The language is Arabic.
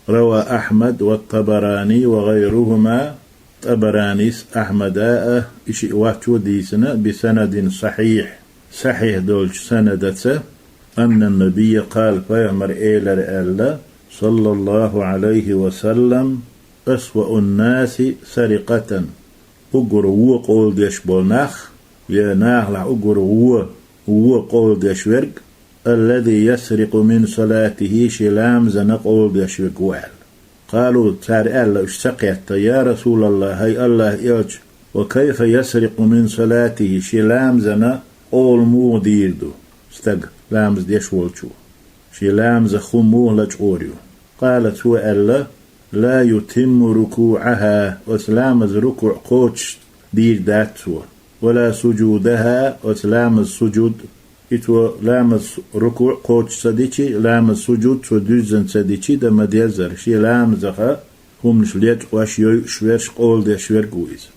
روى أحمد والطبراني وغيرهما. طبرانيس أحمداء إشي واتو ديسنا بسند صحيح دولش سندته أن النبي قال فيمر إيلر ألا صلى الله عليه وسلم أسوأ الناس سرقة أقر هو قول ديش بولناخ يا ناخلع أقر هو قول ديش ورق الذي يسرق من صلاته شلام زنق قول ديش ورق وعل. قالوا تار ألا اشتقيت يا رسول الله هاي الله إلج وكيف يسرق من صلاته شلام زنق قول مو ديردو استق لامز ديش والشو شلام خموه لجوريو. قالت هو ألا لا يتم ركوعها وسلامز ركوع قوتش دير داتسو ولا سجودها وسلامز سجود إتو لامز ركوع قوتش صديقي لامز سجود سدوزن صديقي دم ديزر شي لامزها هم نشليت واش يو شويرش قول دي شوير قويز.